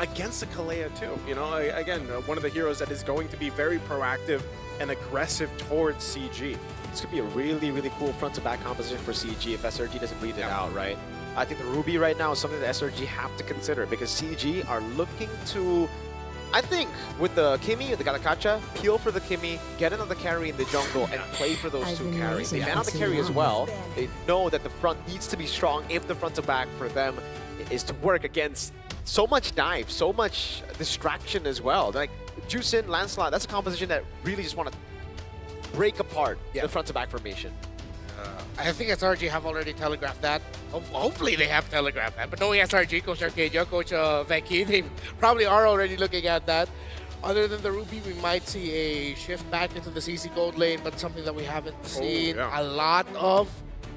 against the Kalea too. You know, again, one of the heroes that is going to be very proactive and aggressive towards CG. This could be a really, really cool front-to-back composition for CG if SRG doesn't read it out, right? I think the Ruby right now is something that SRG have to consider because CG are looking to, I think, with the Kimi, the Galakacha, peel for the Kimi, get another carry in the jungle, and play for those two carries. They ban out the carry as well. They know that the front needs to be strong if the front-to-back for them is to work against so much dive, so much distraction as well. Like, Juicin, Lancelot, that's a composition that really just want to break apart the front-to-back formation. I think SRG have already telegraphed that. Hopefully they have telegraphed that. But knowing SRG, Coach Arcadia, Coach Veki, they probably are already looking at that. Other than the Ruby, we might see a shift back into the CC Gold lane, but something that we haven't seen a lot of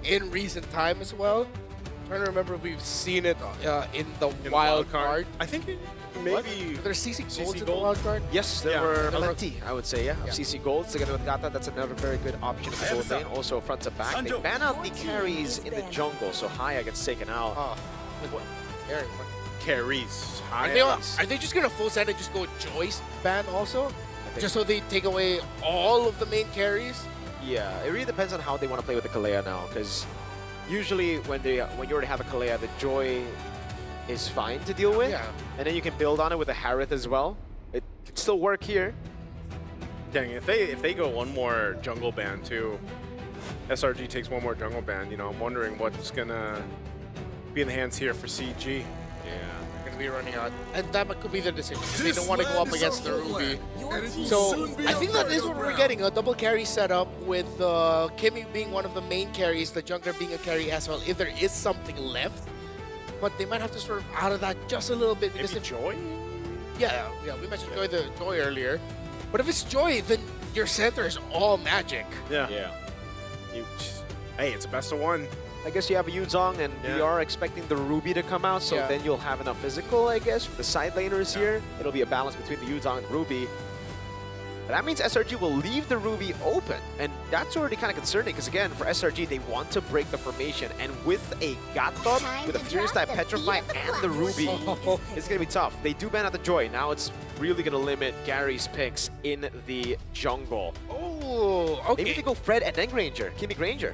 in recent time as well. I'm trying to remember if we've seen it in the wild card. I think maybe there's CC Golds in the wild card. Yes, there were plenty, I would say, of CC Golds together with Gata. That's another very good option in the gold lane. Also front to back. They ban out the carries in the jungle, so Haya gets taken out. Carries. Are they just gonna full set and just go Joyce ban also? Just so they take away all of the main carries? Yeah, it really depends on how they want to play with the Kalea now, because usually when you already have a Kalea, the Joy is fine to deal with, and then you can build on it with a Harith as well. It can still work here. Dang, if they go one more jungle ban too, SRG takes one more jungle ban, you know, I'm wondering what's gonna be in the hands here for CG. They're gonna be running out, and that could be the decision. They don't want to go up against the Ruby. So I think that is what we're getting, a double carry setup with Kimi being one of the main carries, the jungler being a carry as well, if there is something left. But they might have to sort of out of that just a little bit because Maybe Joy? Yeah, we mentioned Joy earlier. But if it's Joy, then your center is all magic. Hey, it's a best of one. I guess you have a Yuzong, and we are expecting the Ruby to come out, so then you'll have enough physical, I guess, for the side laners here. It'll be a balance between the Yuzong and Ruby. But that means SRG will leave the Ruby open, and that's already kind of concerning, because again, for SRG, they want to break the formation, and with a Gatot, with a Furious type Petrify, and the Ruby, it's going to be tough. They do ban out the Joy. Now it's really going to limit Gary's picks in the jungle. Oh, okay. Maybe they go Fred and then Granger, Kimi Granger.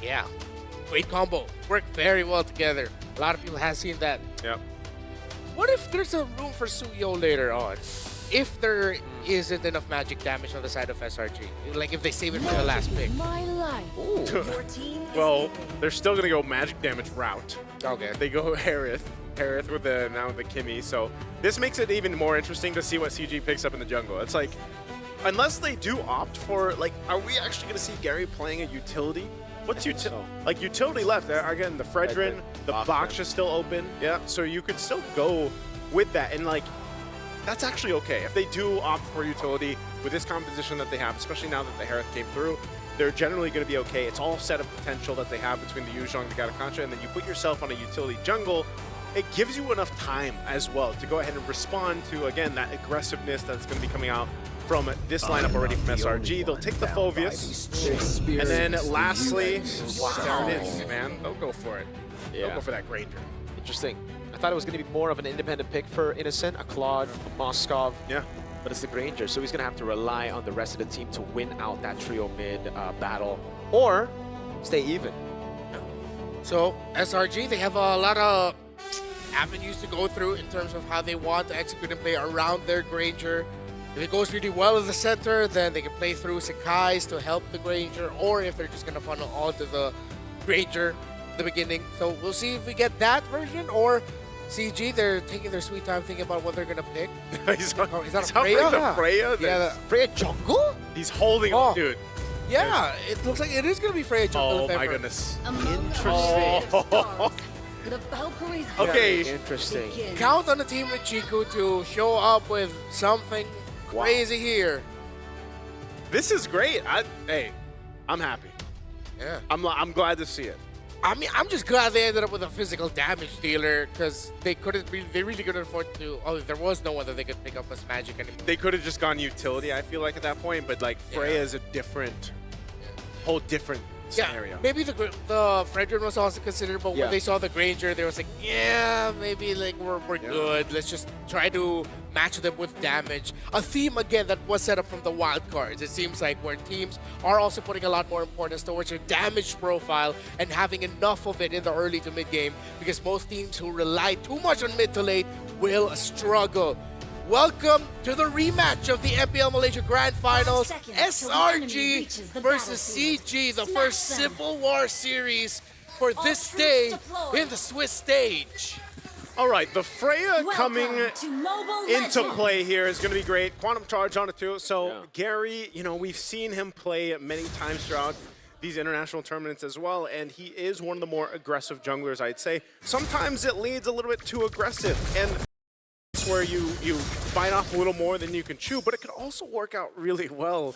Yeah, great combo. Work very well together. A lot of people have seen that. Yep. What if there's a room for Suyo later on? If there isn't enough magic damage on the side of SRG, like if they save it for the last pick. Well, they're still gonna go magic damage route. Okay. They go Harith with the Kimi. So this makes it even more interesting to see what CG picks up in the jungle. It's like, unless they do opt for, like, are we actually gonna see Gary playing a utility? What's utility? Like utility left? Again, the Fredrin, the box is still open. Yeah. So you could still go with that, and like, that's actually okay. If they do opt for utility with this composition that they have, especially now that the Harith came through, they're generally going to be okay. It's all set of potential that they have between the Yuzhong, the Gatakancha, and then you put yourself on a utility jungle. It gives you enough time as well to go ahead and respond to, again, that aggressiveness that's going to be coming out from this lineup already from SRG. They'll take the Phoveus, and then lastly, there it is, man. They'll go for it. They'll go for that Granger. Interesting. I thought it was going to be more of an independent pick for Innocent, a Claude, a Moskov. Yeah. But it's the Granger, so he's going to have to rely on the rest of the team to win out that trio mid battle, or stay even. So SRG, they have a lot of avenues to go through in terms of how they want to execute and play around their Granger. If it goes really well in the center, then they can play through Sakai's to help the Granger, or if they're just going to funnel all to the Granger at the beginning. So we'll see if we get that version, or CG, they're taking their sweet time thinking about what they're going to pick. Is that a Freya? The Freya? Yeah, the Freya jungle? He's holding him, dude. Yeah, it looks like it is going to be Freya jungle. Oh my goodness. Interesting. Okay. Interesting. Count on the team with Chiku to show up with something crazy here. This is great. Hey, I'm happy. Yeah. I'm glad to see it. I mean, I'm just glad they ended up with a physical damage dealer, because they really couldn't afford to. Oh, there was no one that they could pick up as magic anymore. They could have just gone utility, I feel like, at that point, but like Freya is a different, whole different scenario. Maybe the Fredrin was also considered, but when they saw the Granger, they was like, yeah, maybe like we're good. Let's just try to match them with damage. A theme again that was set up from the wild cards. It seems like where teams are also putting a lot more importance towards your damage profile and having enough of it in the early to mid game, because most teams who rely too much on mid to late will struggle. Welcome to the rematch of the MPL Malaysia Grand Finals. SRG versus CG, the first Civil War series for this day in the Swiss stage. All right, the Freya coming into play here is going to be great. Quantum Charge on it too. So Gary, you know, we've seen him play many times throughout these international tournaments as well, and he is one of the more aggressive junglers, I'd say. Sometimes it leads a little bit too aggressive, and where you bite off a little more than you can chew, but it could also work out really well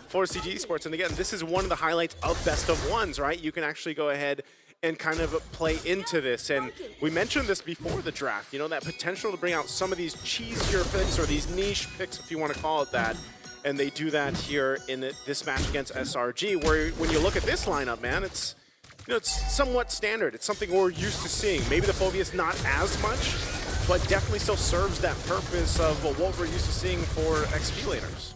for CG Esports. And again, this is one of the highlights of best of ones, right? You can actually go ahead and kind of play into this. And we mentioned this before the draft, you know, that potential to bring out some of these cheesier picks or these niche picks, if you want to call it that. And they do that here in this match against SRG, where when you look at this lineup, man, it's, you know, it's somewhat standard. It's something we're used to seeing. Maybe the Phobia's not as much, but definitely still serves that purpose of what we're used to seeing for XP laners.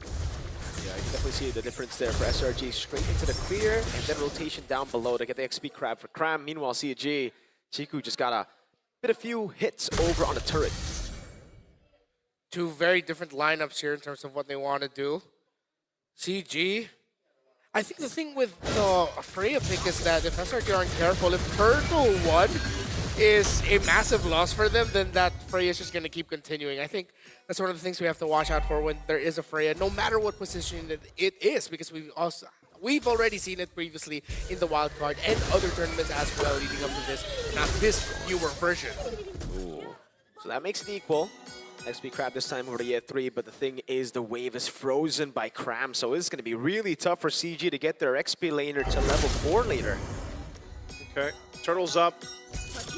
Yeah, you can definitely see the difference there for SRG. Straight into the clear, and then rotation down below to get the XP crab for Cram. Meanwhile, CG, Chiku just got a few hits over on the turret. Two very different lineups here in terms of what they want to do. CG, I think the thing with the Freya pick is that if SRG aren't careful, if Turtle 1 is a massive loss for them, then that Freya is just going to keep continuing. I think that's one of the things we have to watch out for when there is a Freya, no matter what position it is, because we've already seen it previously in the wild card and other tournaments as well leading up to this, not this newer version. Ooh. So that makes it equal. XP Crab this time over to Year 3, but the thing is the wave is frozen by Cram, so it's going to be really tough for CG to get their XP laner to level 4 later. Okay, Turtle's up.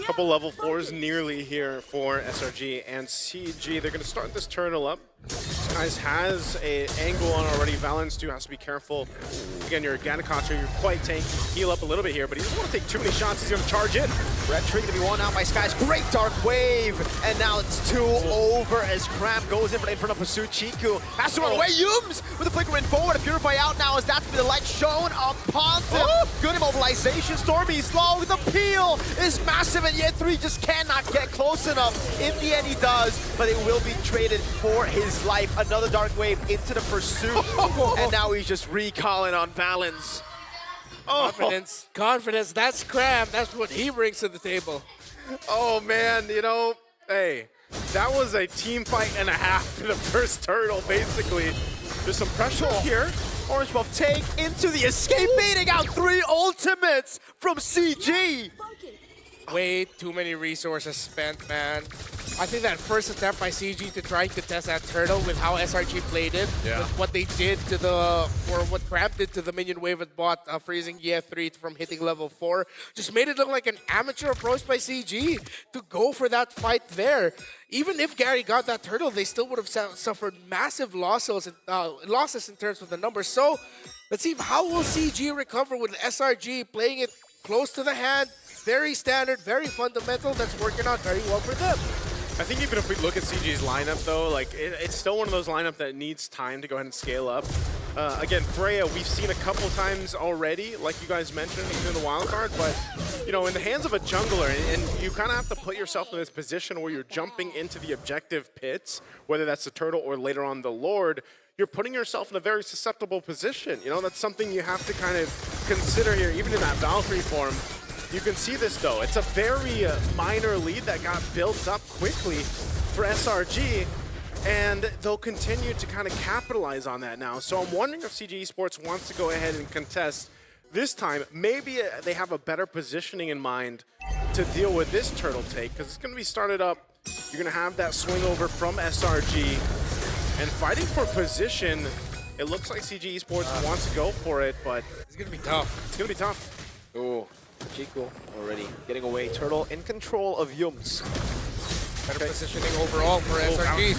Couple level 4s nearly here for SRG and CG. They're going to start this turtle up. This guys has an angle on already. Valens too has to be careful. Again, you're a Ganakacha, you're quite tanky. Heal up a little bit here, but he doesn't want to take too many shots. He's going to charge in. Red Tree to be won out by Skies. Great Dark Wave. And now it's 2 over as Cram goes in front of Pursuit. Chiku has to run away. Yums with the flicker in forward. A Purify out now as that's been the light shown upon them. Good immobilization. Stormy slow. The peel is massive, and yet 3 just cannot get close enough. In the end, he does, but it will be traded for his life. Another Dark Wave into the Pursuit. And now he's just recalling on Valens. Confidence, confidence, that's Cram. That's what he brings to the table. Oh man, you know, hey, that was a team fight and a half for the first turtle, basically. There's some pressure here. Orange buff take into the escape, baiting out 3 ultimates from CG. Way too many resources spent, man. I think that first attempt by CG to try and contest that turtle with how SRG played it, with what they did to the, or what Cram did to the minion wave at bot, freezing EF3 from hitting level 4, just made it look like an amateur approach by CG to go for that fight there. Even if Gary got that turtle, they still would have suffered massive losses in terms of the numbers. So let's see how will CG recover with SRG playing it close to the hand. Very standard, very fundamental. That's working out very well for them. I think even if we look at CG's lineup, though, like it's still one of those lineup that needs time to go ahead and scale up. Again, Freya, we've seen a couple times already, like you guys mentioned, even in the wild card. But you know, in the hands of a jungler, and you kind of have to put yourself in this position where you're jumping into the objective pits, whether that's the turtle or later on the Lord. You're putting yourself in a very susceptible position. You know, that's something you have to kind of consider here, even in that Valkyrie form. You can see this, though. It's a very minor lead that got built up quickly for SRG, and they'll continue to kind of capitalize on that now. So I'm wondering if CG Esports wants to go ahead and contest this time. Maybe they have a better positioning in mind to deal with this turtle take, because it's going to be started up. You're going to have that swing over from SRG, and fighting for position. It looks like CG Esports wants to go for it, but it's going to be tough. It's going to be tough. Oh. Chico already getting away. Turtle in control of Yums. Better positioning overall for SRG.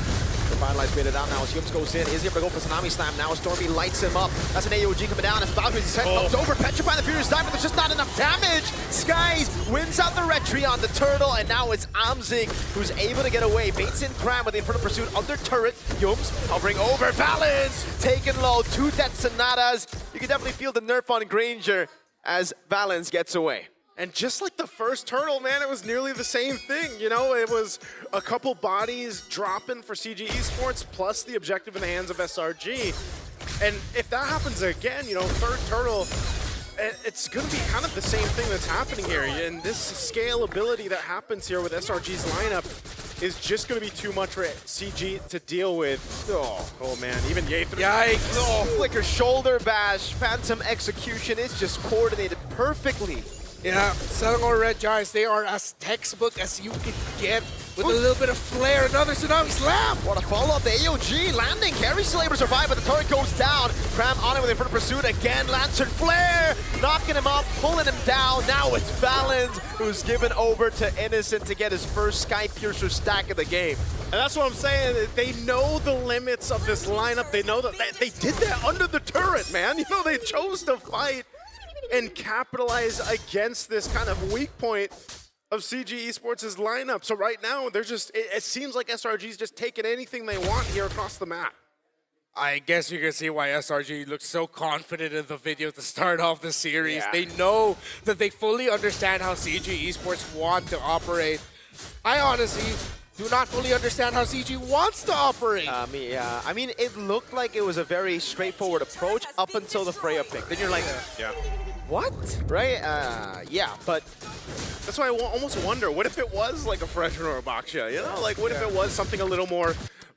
Revitalize made it out now as Yums goes in. Is he able to go for Tsunami Slam now? Stormy lights him up. That's an AOG coming down as Valkyrie's set comes over. Petrify the Furious Dive, but there's just not enough damage. Skies wins out the retry on the Turtle, and now it's Amzig who's able to get away. Baits in Cram with the Infernal Pursuit under turret. Yums hovering over. Valens taken low. 2 Death Sonatas. You can definitely feel the nerf on Granger as Valens gets away. And just like the first Turtle, man, it was nearly the same thing. You know, it was a couple bodies dropping for CG Esports plus the objective in the hands of SRG. And if that happens again, you know, third Turtle, it's going to be kind of the same thing that's happening here. And this scalability that happens here with SRG's lineup is just going to be too much for CG to deal with. Oh man, even Yay. Yikes. Oh, Flicker shoulder bash, Phantom Execution. It's just coordinated perfectly. Yeah, Selangor Red Giants, they are as textbook as you can get with a little bit of flair. Another Tsunami Slam! What a follow-up, the AOG landing. Carry still able to survive, but the turret goes down. Cram on it with Infernal Pursuit again. Lantern Flare, knocking him up, pulling him down. Now it's Valens who's given over to Innocent to get his first Sky Piercer stack of the game. And that's what I'm saying. They know the limits of this lineup. They know that they did that under the turret, man. You know, they chose to fight and capitalize against this kind of weak point of CG Esports' lineup. So right now, they're just, it seems like SRG's just taking anything they want here across the map. I guess you can see why SRG looks so confident in the video to start off the series. Yeah. They know that they fully understand how CG Esports want to operate. I honestly do not fully understand how CG wants to operate. Yeah, I mean, it looked like it was a very straightforward approach up until the Freya pick. Then you're like, Yeah. what? Right? Yeah, but That's why I almost wonder, what if it was like a Freshman or a Baksha? You know, like what if it was something a little more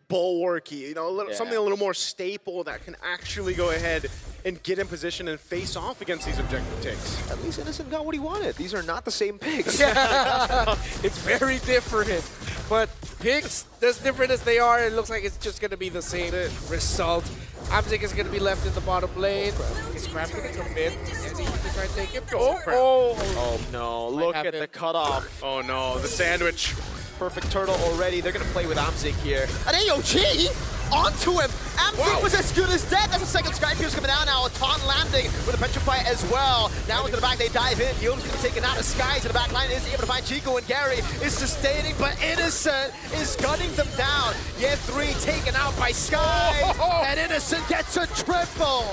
bulwarky, you know, something a little more staple that can actually go ahead and get in position and face off against these objective takes. at least Innocent got what he wanted. These are not the same picks. It's very different. But picks, as different as they are, it looks like it's just going to be the same result. Amzik is going to be left in the bottom lane. Is Crab going to come in? Is he going to try and take him? Oh no, look at happen. the cutoff. Oh no, the sandwich. Perfect turtle already. They're going to play with Amzik here. An AOG onto him. Amzik was as good as dead. That's a second Sky Pierce coming down now. A taunt landing with a Petrify as well. Now into the back, they dive in. Yum's going to take it out of Skies in the back line. Is able to find Chico, and Gary is sustaining, but Innocent is gunning them down. Yet 3 taken out by Skies, and Innocent gets a triple.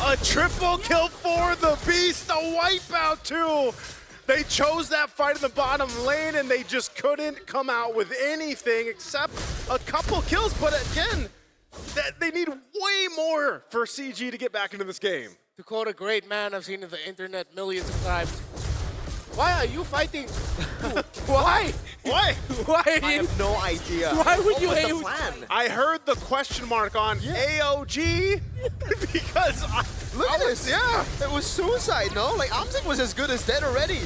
A triple kill for the Beast, a wipeout too. They chose that fight in the bottom lane and they just couldn't come out with anything except a couple kills. But again, they need way more for CG to get back into this game. To quote a great man I've seen on the internet millions of times, why are you fighting? Why? Why? Why? I have no idea. Why would you What was the AOG? plan? I heard the question mark on AOG because Look at this. Yeah. It was suicide, no? Like, Amzik was as good as dead already.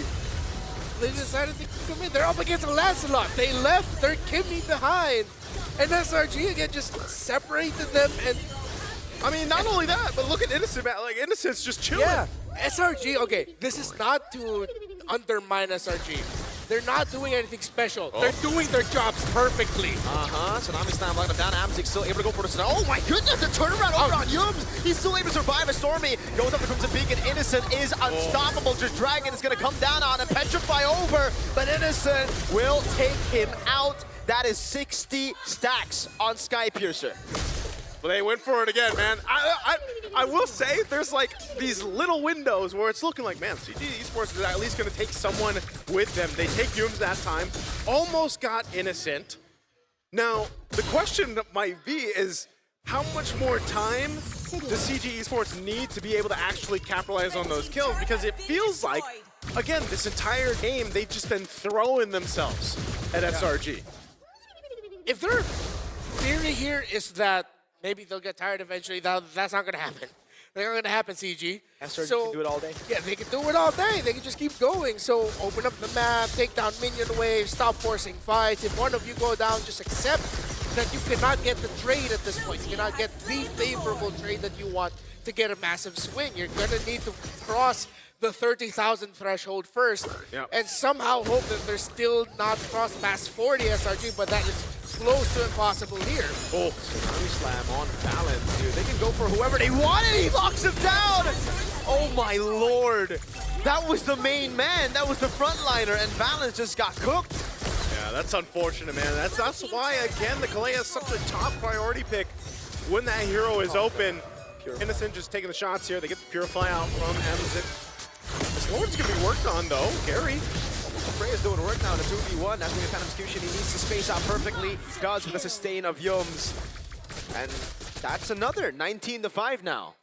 They decided to come in. They're up against Lancelot. They left their Kimmy behind. And SRG again just separated them. And I mean, not only that, but look at Innocent, man. Like, Innocent's just chilling. yeah, SRG, okay, this is not to undermine SRG. They're not doing anything special. They're doing their jobs perfectly. Tsunami Slam locked him down. Amzik still able to go for the Tsunami. Oh my goodness, the turnaround over on Yums. He's still able to survive a Stormy. Goes up to Crimson Beacon. Innocent is unstoppable. Just Dragon is going to come down on him. Petrify over, but Innocent will take him out. That is 60 stacks on Sky Piercer. But they went for it again, man. I will say there's like these little windows where it's looking like, man, CG Esports is at least going to take someone with them. They take Yums that time. Almost got Innocent. Now, the question that might be is how much more time does CG Esports need to be able to actually capitalize on those kills? Because it feels like, again, this entire game, they've just been throwing themselves at SRG. If their theory here is that maybe they'll get tired eventually, that's not going to happen. They're not going to happen, CG. SRG can do it all day. Yeah, they can do it all day. They can just keep going. So open up the map, take down minion waves, stop forcing fights. If one of you go down, just accept that you cannot get the trade at this point. You cannot get the favorable trade that you want to get a massive swing. You're going to need to cross the 30,000 threshold first Yep. and somehow hope that they're still not crossed past 40 SRG, but that is close to impossible here. Oh, Tsunami Slam on balance, dude. They can go for whoever they want, and he locks him down! Oh my lord! That was the main man, that was the frontliner, and balance just got cooked. Yeah, that's unfortunate, man. That's why, again, the Kalea is such a top priority pick when that hero is open. Innocent just taking the shots here. They get the Purify out from Emzik. This Lord's going to be worked on, though. Gary. Freya's doing work now in a 2v1. That's the kind of execution he needs to space out perfectly. Does with the sustain of Yums. And that's another 19-5 now.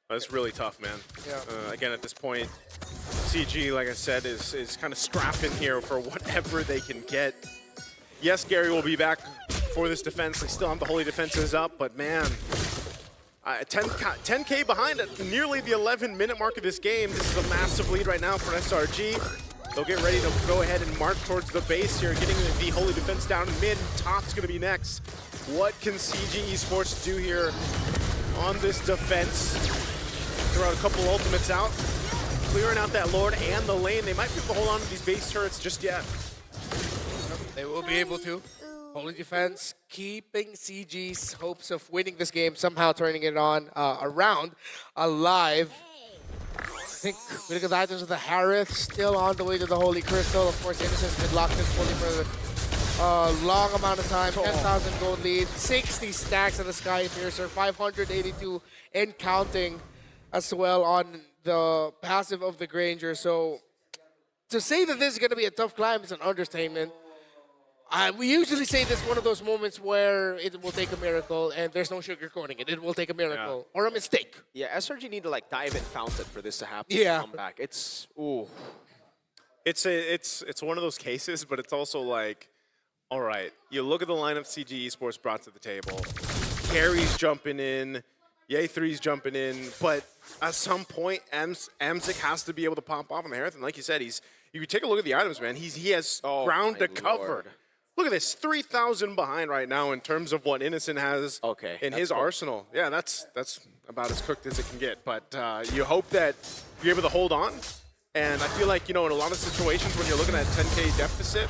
That's really tough, man. Yeah. Again, at this point, CG, like I said, is kind of scrapping here for whatever they can get. Yes, Gary will be back for this defense. They still have the Holy Defenses up, but man, 10K behind at nearly the 11-minute mark of this game. This is a massive lead right now for SRG. They'll get ready to go ahead and march towards the base here, getting the Holy Defense down in mid. Top's going to be next. What can CG Esports do here on this defense? Throw out a couple ultimates out, clearing out that Lord and the lane. They might be able to hold on to these base turrets just yet. They will be able to. Holy Defense keeping CG's hopes of winning this game, somehow turning it on around alive. I think critical items of the Harith still on the way to the Holy Crystal. Of course, Innocent's been locked in fully for a long amount of time. 10,000 gold lead, 60 stacks of the Sky Piercer, 582 and counting as well on the passive of the Granger. So to say that this is going to be a tough climb is an understatement. We usually say this is one of those moments where it will take a miracle and there's no sugarcoating it. It will take a miracle or a mistake. Yeah, SRG need to like dive in fountain for this to happen. Yeah. Come back. It's ooh. It's one of those cases, but it's also like, all right, you look at the lineup CG Esports brought to the table. Gary's jumping in, Ye3's jumping in, but at some point, Emzik has to be able to pop off on the Harith. And like you said, you take a look at the items, man. He has ground to cover. Lord. Look at this, 3,000 behind right now in terms of what Innocent has in his arsenal. Yeah, that's about as cooked as it can get. But you hope that you're able to hold on. And I feel like, you know, in a lot of situations when you're looking at 10K deficit,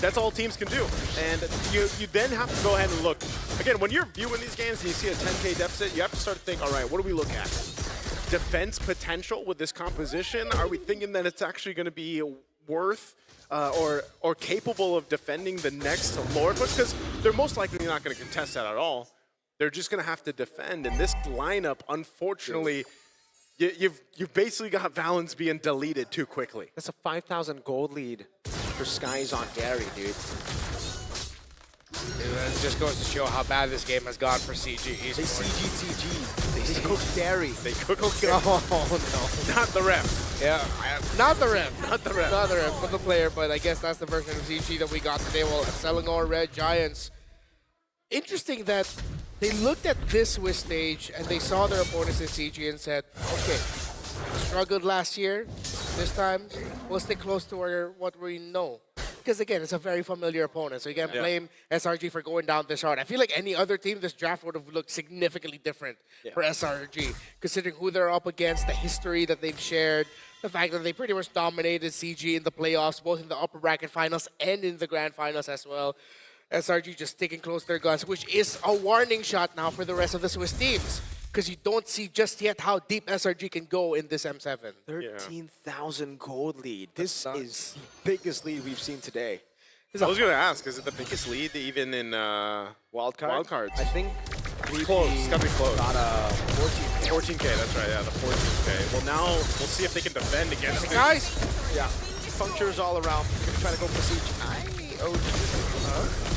that's all teams can do. And you then have to go ahead and look. Again, when you're viewing these games and you see a 10K deficit, you have to start to think, all right, what do we look at? Defense potential with this composition? Are we thinking that it's actually going to be worth or capable of defending the next Lord push? Because they're most likely not going to contest that at all. They're just going to have to defend. And this lineup, unfortunately, you've basically got Valens being deleted too quickly. That's a 5,000 gold lead for Skies on Gary, dude. It just goes to show how bad this game has gone for CG Esports. They CG. They cooked Gary. They cooked Gary. Oh, no. Not the ref. Yeah, not the ref. Not the ref. Not the ref, but the player. But I guess that's the version of CG that we got today. Well, Selangor Red Giants. Interesting that they looked at this Swiss stage and they saw their opponents in CG and said, okay, struggled last year. This time, we'll stay close to what we know. Because again, it's a very familiar opponent, so you can't blame SRG for going down this hard. I feel like any other team, this draft would have looked significantly different for SRG, considering who they're up against, the history that they've shared, the fact that they pretty much dominated CG in the playoffs, both in the upper bracket finals and in the grand finals as well. SRG just sticking close to their guns, which is a warning shot now for the rest of the Swiss teams. Because you don't see just yet how deep SRG can go in this M7. 13,000 gold lead. This is the biggest lead we've seen today. I was going to ask, is it the biggest lead even in wildcards? I think close. It's got to be close. Got 14K. 14K, that's right, yeah, the 14K. Well, now we'll see if they can defend against it. Guys! Yeah. Punctures all around. Trying to go for siege. IOG.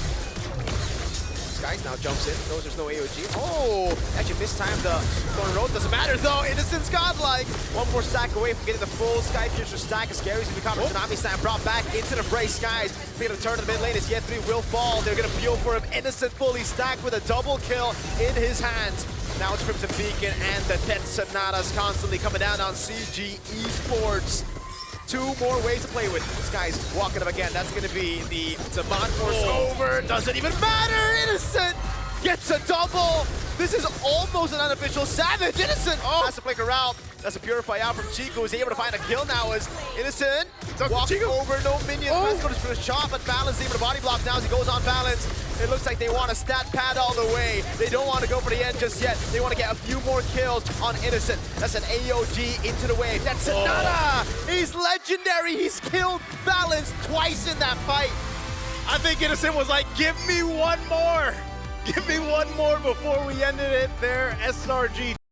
Skies now jumps in, knows there's no AOG. Oh, actually mistimed the Thorn Road. Doesn't matter though, Innocent's godlike. One more stack away from getting the full Sky Future stack as Gary's gonna become a Tsunami Slam brought back into the fray. Skies being to turn to the mid lane as Ye3 will fall. They're gonna peel for him. Innocent fully stacked with a double kill in his hands. Now it's Crimson Beacon and the Death Sonatas constantly coming down on CG Esports. Two more ways to play with. This guy's walking up again. That's going to be the Demand Force over. Doesn't even matter. Innocent gets a double. This is almost an unofficial Savage. Innocent has to flicker out. That's a Purify out from Chico, who's able to find a kill now as Innocent walking over, no minions. Let's go just for a shot, but Balance able to body block now as he goes on Balance. It looks like they want a stat pad all the way. They don't want to go for the end just yet. They want to get a few more kills on Innocent. That's an AOG into the wave. That's Sonata. He's legendary. He's killed Balance twice in that fight. I think Innocent was like, give me one more. Give me one more before we ended it there. SRG